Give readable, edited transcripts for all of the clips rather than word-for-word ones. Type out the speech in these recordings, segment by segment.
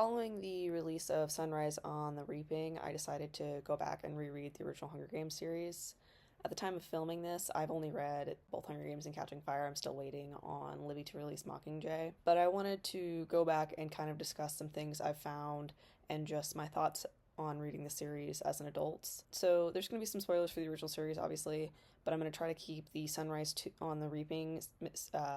Following the release of Sunrise on the Reaping, I decided to go back and reread the original Hunger Games series. At the time of filming this, I've only read both Hunger Games and Catching Fire. I'm still waiting on Libby to release Mockingjay. But I wanted to go back and kind of discuss some things I've found and just my thoughts on reading the series as an adult. So there's going to be some spoilers for the original series, obviously, but I'm going to try to keep the on the Reaping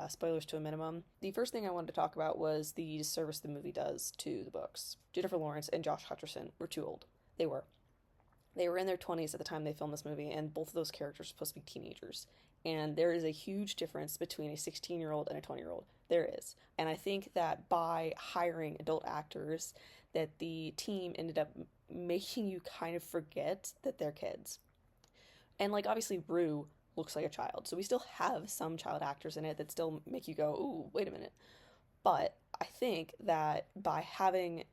spoilers to a minimum. The first thing I wanted to talk about was the disservice the movie does to the books. Jennifer Lawrence and Josh Hutcherson were too old. They were. They were in their 20s at the time they filmed this movie, and both of those characters are supposed to be teenagers. And there is a huge difference between a 16-year-old and a 20-year-old. There is. And I think that by hiring adult actors, that the team ended up making you kind of forget that they're kids. And, like, obviously, Rue looks like a child. So we still have some child actors in it that still make you go, ooh, wait a minute. But I think that by having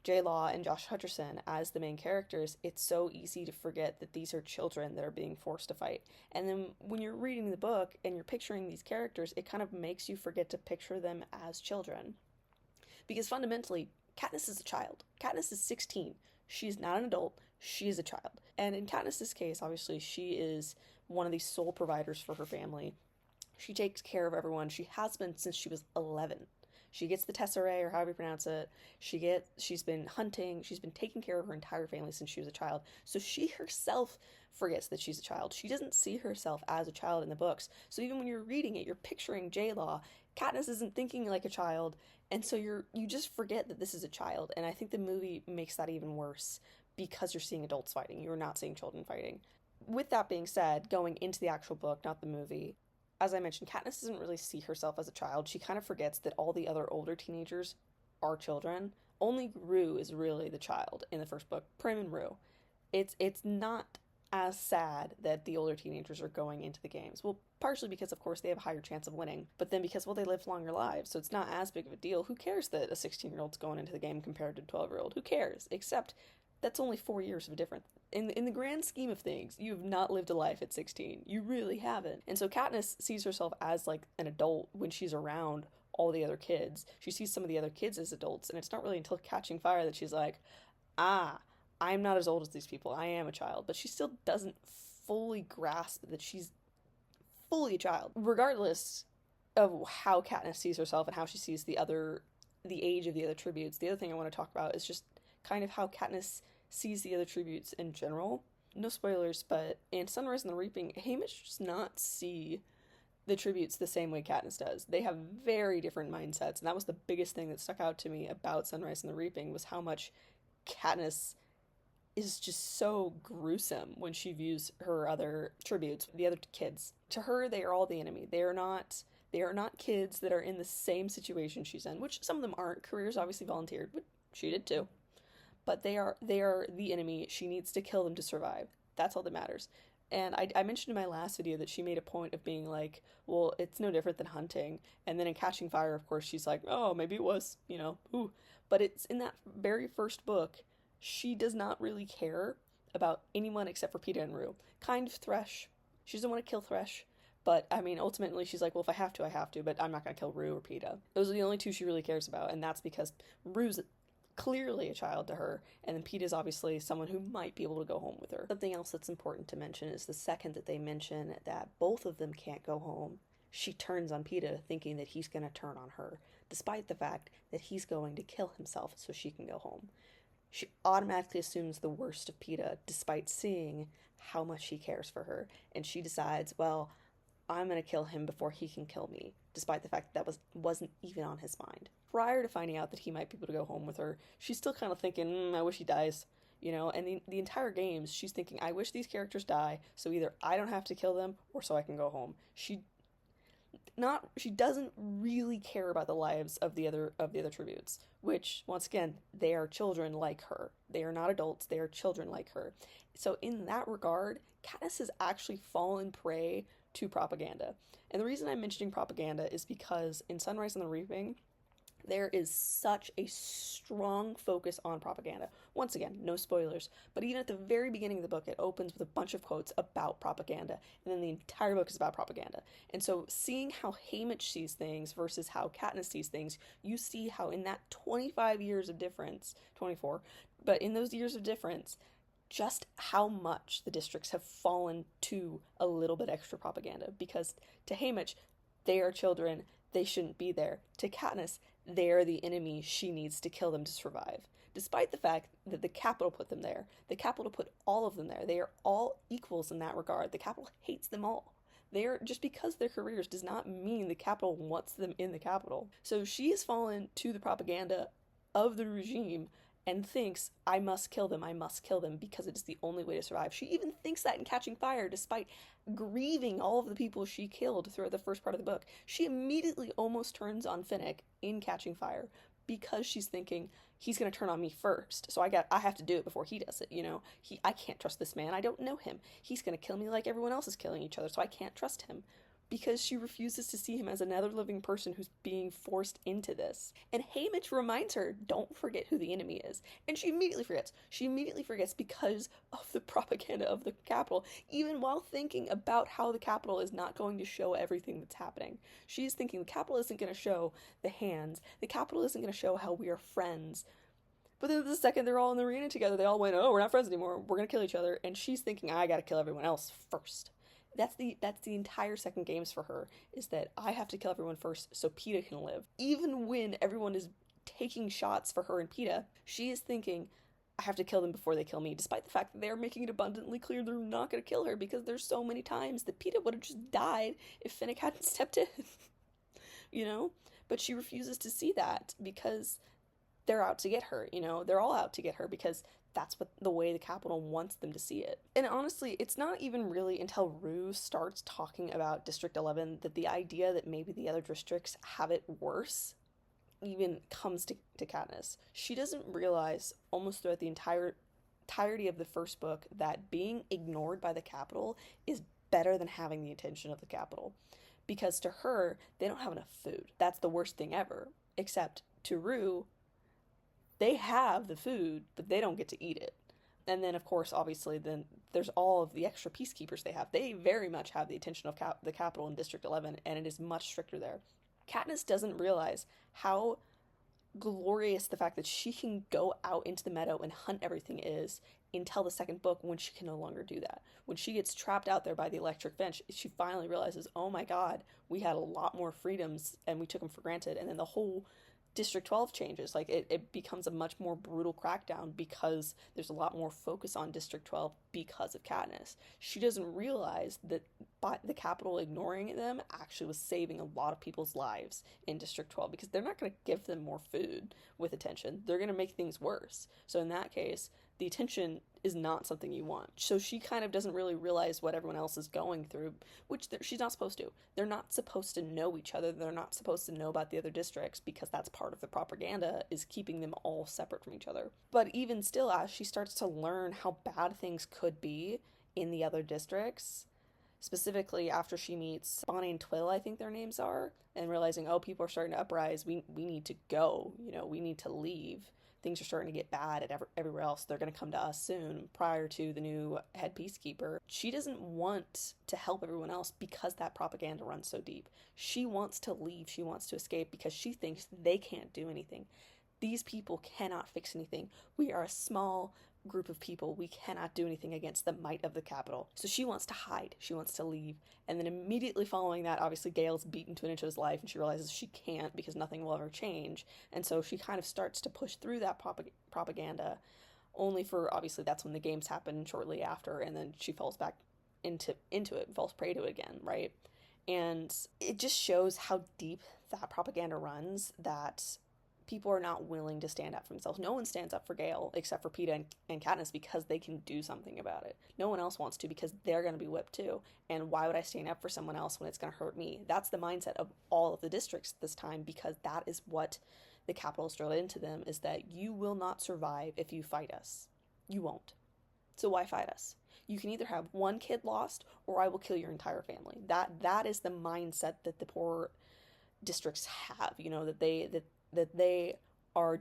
J. Law and Josh Hutcherson as the main characters, it's so easy to forget that these are children that are being forced to fight. And then when you're reading the book and you're picturing these characters, it kind of makes you forget to picture them as children. Because fundamentally, Katniss is a child. Katniss is 16. She's not an adult. She is a child. And in Katniss's case, obviously, she is one of the sole providers for her family. She takes care of everyone. She has been since she was 11. She gets the tesserae, or however you pronounce it. She's been hunting. She's been taking care of her entire family since she was a child. So she herself forgets that she's a child. She doesn't see herself as a child in the books. So even when you're reading it, you're picturing J-Law. Katniss isn't thinking like a child, and so you just forget that this is a child. And I think the movie makes that even worse because you're seeing adults fighting. You're not seeing children fighting. With that being said, going into the actual book, not the movie, as I mentioned, Katniss doesn't really see herself as a child. She kind of forgets that all the other older teenagers are children. Only Rue is really the child in the first book. Prim and Rue. It's not as sad that the older teenagers are going into the games. Well, partially because, of course, they have a higher chance of winning, but then because, well, they live longer lives, so it's not as big of a deal. Who cares that a 16-year-old's going into the game compared to a 12-year-old? Who cares? Except that's only 4 years of a difference. In the grand scheme of things, you have not lived a life at 16. You really haven't. And so Katniss sees herself as, like, an adult when she's around all the other kids. She sees some of the other kids as adults, and it's not really until Catching Fire that she's like, I'm not as old as these people. I am a child. But she still doesn't fully grasp that she's fully a child. Regardless of how Katniss sees herself and how she sees the age of the other tributes, the other thing I want to talk about is just kind of how Katniss sees the other tributes in general. No spoilers, but in Sunrise and the Reaping, haymitch does not see the tributes the same way Katniss does. They have very different mindsets, and that was the biggest thing that stuck out to me about Sunrise and the Reaping, was how much Katniss is just so gruesome when she views her other tributes, the other kids. To her, they are all the enemy. They are not kids that are in the same situation she's in, which some of them aren't. Careers obviously volunteered, but she did too. But they are the enemy. She needs to kill them to survive. That's all that matters. And I mentioned in my last video that she made a point of being like, well, it's no different than hunting. And then in Catching Fire, of course, she's like, oh, maybe it was, ooh. But it's in that very first book, she does not really care about anyone except for Peeta and Rue. Kind of Thresh. She doesn't want to kill Thresh. But, I mean, ultimately, she's like, well, if I have to, I have to. But I'm not going to kill Rue or Peeta. Those are the only two she really cares about. And that's because Rue's clearly a child to her, and then Pete is obviously someone who might be able to go home with her. Something else that's important to mention is the second that they mention that both of them can't go home, she turns on Peeta, thinking that he's going to turn on her, despite the fact that he's going to kill himself so she can go home. She automatically assumes the worst of Peeta, despite seeing how much he cares for her, and she decides, well, I'm going to kill him before he can kill me, despite the fact that wasn't even on his mind. Prior to finding out that he might be able to go home with her, she's still kind of thinking, I wish he dies, and the entire games, she's thinking, I wish these characters die, so either I don't have to kill them, or so I can go home. She doesn't really care about the lives of the other tributes, which, once again, they are children like her. They are not adults, they are children like her. So in that regard, Katniss has actually fallen prey to propaganda. And the reason I'm mentioning propaganda is because in Sunrise and the Reaping, There is such a strong focus on propaganda. Once again, no spoilers, but even at the very beginning of the book, it opens with a bunch of quotes about propaganda, and then the entire book is about propaganda. And so, seeing how Haymitch sees things versus how Katniss sees things, you see how in that 25 years of difference, 24, but in those years of difference, just how much the districts have fallen to a little bit extra propaganda. Because to Haymitch, they are children, they shouldn't be there. To Katniss, they are the enemy, she needs to kill them to survive. Despite the fact that the Capitol put them there, the Capitol put all of them there. They are all equals in that regard. The Capitol hates them all. They are, just because their careers does not mean the Capitol wants them in the Capitol. So she has fallen to the propaganda of the regime and thinks, I must kill them because it is the only way to survive. She even thinks that in Catching Fire, despite grieving all of the people she killed throughout the first part of the book. She immediately almost turns on Finnick in Catching Fire because she's thinking, he's going to turn on me first, so I have to do it before he does it, you know? I can't trust this man, I don't know him. He's going to kill me like everyone else is killing each other, so I can't trust him. Because she refuses to see him as another living person who's being forced into this. And Haymitch reminds her, don't forget who the enemy is. And she immediately forgets. She immediately forgets because of the propaganda of the Capitol, even while thinking about how the Capitol is not going to show everything that's happening. She's thinking the Capitol isn't going to show the hands. The Capitol isn't going to show how we are friends. But then the second they're all in the arena together, they all went, oh, we're not friends anymore. We're going to kill each other. And she's thinking, I got to kill everyone else first. That's the entire second games for her, is that I have to kill everyone first so Peeta can live. Even when everyone is taking shots for her and Peeta, she is thinking, I have to kill them before they kill me, despite the fact that they are making it abundantly clear they're not going to kill her, because there's so many times that Peeta would have just died if Finnick hadn't stepped in. You know? But she refuses to see that because they're out to get her, you know? They're all out to get her because that's what the way the Capitol wants them to see it. And honestly, it's not even really until Rue starts talking about District 11 that the idea that maybe the other districts have it worse even comes to Katniss. She doesn't realize almost throughout the entirety of the first book that being ignored by the Capitol is better than having the attention of the Capitol. Because to her, they don't have enough food. That's the worst thing ever. Except to Rue, they have the food, but they don't get to eat it. And then, of course, obviously, then there's all of the extra peacekeepers they have. They very much have the attention of the Capitol in District 11, and it is much stricter there. Katniss doesn't realize how glorious the fact that she can go out into the meadow and hunt everything is until the second book, when she can no longer do that. When she gets trapped out there by the electric fence, she finally realizes, oh my god, we had a lot more freedoms and we took them for granted. And then the whole District 12 changes. Like, it becomes a much more brutal crackdown because there's a lot more focus on District 12 because of Katniss. She doesn't realize that by the Capitol ignoring them actually was saving a lot of people's lives in District 12, because they're not going to give them more food with attention. They're going to make things worse. So in that case, the attention is not something you want. So she kind of doesn't really realize what everyone else is going through, which she's not supposed to. They're not supposed to know each other. They're not supposed to know about the other districts, because that's part of the propaganda, is keeping them all separate from each other. But even still, as she starts to learn how bad things could be in the other districts, specifically after she meets Bonnie and Twill, I think their names are, and realizing, oh, people are starting to uprise, we need to go, you know, we need to leave. Things are starting to get bad at everywhere else. They're going to come to us soon, prior to the new head peacekeeper. She doesn't want to help everyone else because that propaganda runs so deep. She wants to leave. She wants to escape because she thinks they can't do anything. These people cannot fix anything. We are a small group of people. We cannot do anything against the might of the Capitol. So she wants to hide. She wants to leave. And then immediately following that, obviously Gale's beaten to an inch of his life, and she realizes she can't because nothing will ever change. And so she kind of starts to push through that propaganda, only for, obviously, that's when the games happen shortly after, and then she falls back into it, falls prey to it again, right? And it just shows how deep that propaganda runs, that people are not willing to stand up for themselves. No one stands up for Gale except for Peeta and Katniss because they can do something about it. No one else wants to because they're going to be whipped too. And why would I stand up for someone else when it's going to hurt me? That's the mindset of all of the districts this time, because that is what the Capitol has drilled into them, is that you will not survive if you fight us. You won't. So why fight us? You can either have one kid lost, or I will kill your entire family. That is the mindset that the poor districts have, you know, that that they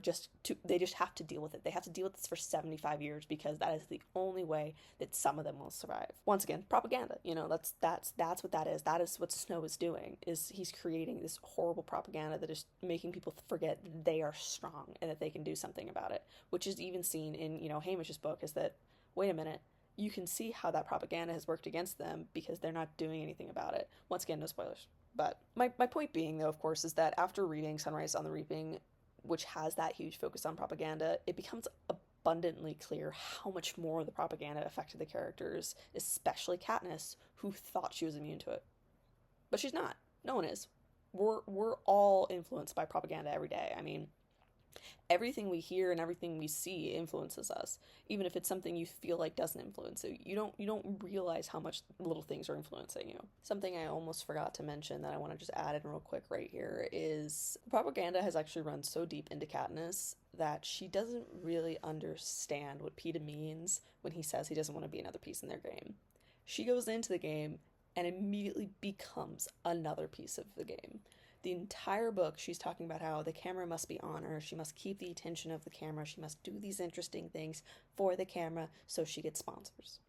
just have to deal with it. They have to deal with this for 75 years because that is the only way that some of them will survive. Once again, propaganda. That's what that is. That is what Snow is doing. Is he's creating this horrible propaganda that is making people forget that they are strong and that they can do something about it. Which is even seen in, Haymitch's book, is that, wait a minute, you can see how that propaganda has worked against them because they're not doing anything about it. Once again, no spoilers. But my point being, though, of course, is that after reading Sunrise on the Reaping, which has that huge focus on propaganda, it becomes abundantly clear how much more the propaganda affected the characters, especially Katniss, who thought she was immune to it. But she's not. No one is. We're all influenced by propaganda every day. I mean, everything we hear and everything we see influences us, even if it's something you feel like doesn't influence you. You don't realize how much little things are influencing you. Something I almost forgot to mention that I want to just add in real quick right here is propaganda has actually run so deep into Katniss that she doesn't really understand what Peeta means when he says he doesn't want to be another piece in their game. She goes into the game and immediately becomes another piece of the game. The entire book, she's talking about how the camera must be on her, she must keep the attention of the camera, she must do these interesting things for the camera so she gets sponsors.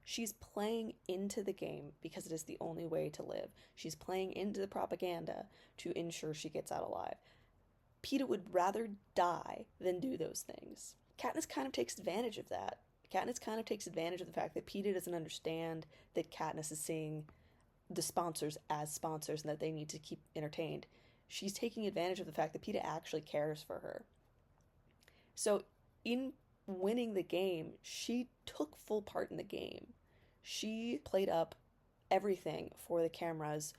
She's playing into the game because it is the only way to live. She's playing into the propaganda to ensure she gets out alive. Peeta would rather die than do those things. Katniss kind of takes advantage of that. Katniss kind of takes advantage of the fact that Peeta doesn't understand that Katniss is seeing the sponsors as sponsors and that they need to keep entertained. She's taking advantage of the fact that Peeta actually cares for her. So in winning the game, she took full part in the game. She played up everything for the cameras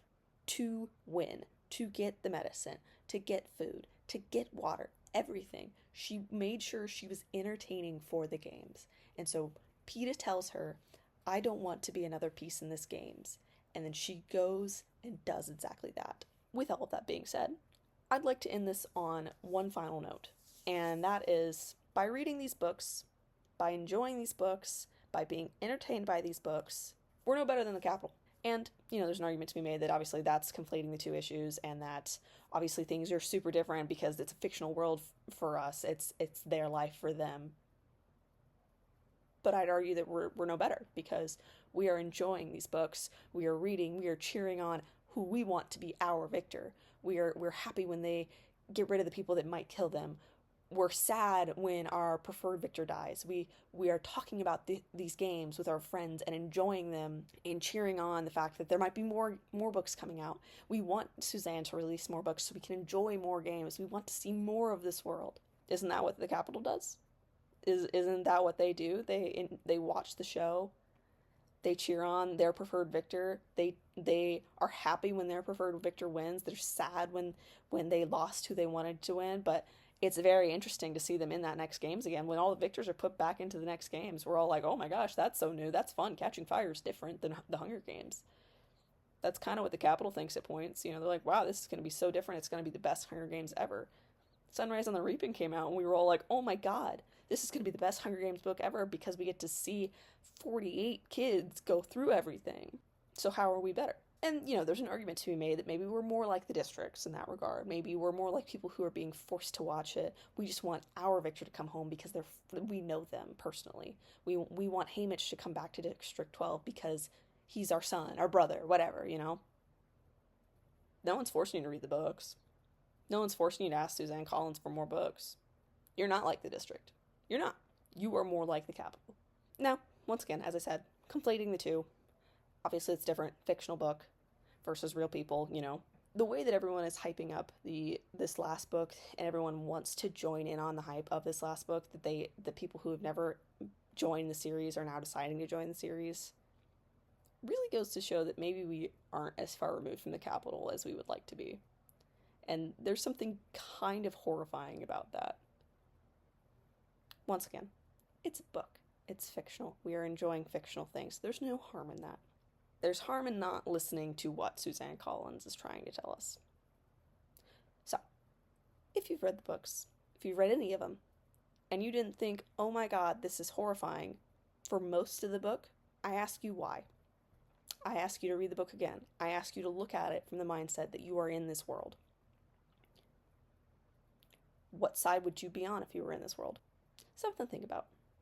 to win, to get the medicine, to get food, to get water, everything. She made sure she was entertaining for the games. And so Peeta tells her, I don't want to be another piece in this games. And then she goes and does exactly that. With all of that being said, I'd like to end this on one final note. And that is, by reading these books, by enjoying these books, by being entertained by these books, we're no better than the Capitol. And, there's an argument to be made that obviously that's conflating the two issues and that obviously things are super different because it's a fictional world for us. It's their life for them. But I'd argue that we're no better because we are enjoying these books, we are reading, we are cheering on who we want to be our victor. We're happy when they get rid of the people that might kill them. We're sad when our preferred victor dies. We are talking about these games with our friends and enjoying them and cheering on the fact that there might be more books coming out. We want Suzanne to release more books so we can enjoy more games. We want to see more of this world. Isn't that what the Capitol does? Isn't that what they do? They watch the show. They cheer on their preferred victor. They are happy when their preferred victor wins. They're sad when they lost who they wanted to win. But it's very interesting to see them in that next games again. When all the victors are put back into the next games, we're all like, oh my gosh, that's so new. That's fun. Catching Fire is different than the Hunger Games. That's kind of what the Capitol thinks at points. They're like, wow, this is going to be so different. It's going to be the best Hunger Games ever. Sunrise on the Reaping came out and we were all like, oh my god, this is going to be the best Hunger Games book ever because we get to see 48 kids go through everything. So how are we better? And, there's an argument to be made that maybe we're more like the districts in that regard. Maybe we're more like people who are being forced to watch it. We just want our victor to come home because we know them personally. We want Haymitch to come back to District 12 because he's our son, our brother, whatever, No one's forcing you to read the books. No one's forcing you to ask Suzanne Collins for more books. You're not like the district. You're not. You are more like the Capitol. Now, once again, as I said, conflating the two. Obviously, it's different. Fictional book versus real people, The way that everyone is hyping up this last book and everyone wants to join in on the hype of this last book, that the people who have never joined the series are now deciding to join the series, really goes to show that maybe we aren't as far removed from the Capitol as we would like to be. And there's something kind of horrifying about that. Once again, it's a book. It's fictional. We are enjoying fictional things. There's no harm in that. There's harm in not listening to what Suzanne Collins is trying to tell us. So, if you've read the books, if you've read any of them, and you didn't think, oh my god, this is horrifying, for most of the book, I ask you why. I ask you to read the book again. I ask you to look at it from the mindset that you are in this world. what side would you be on if you were in this world? Something to think about.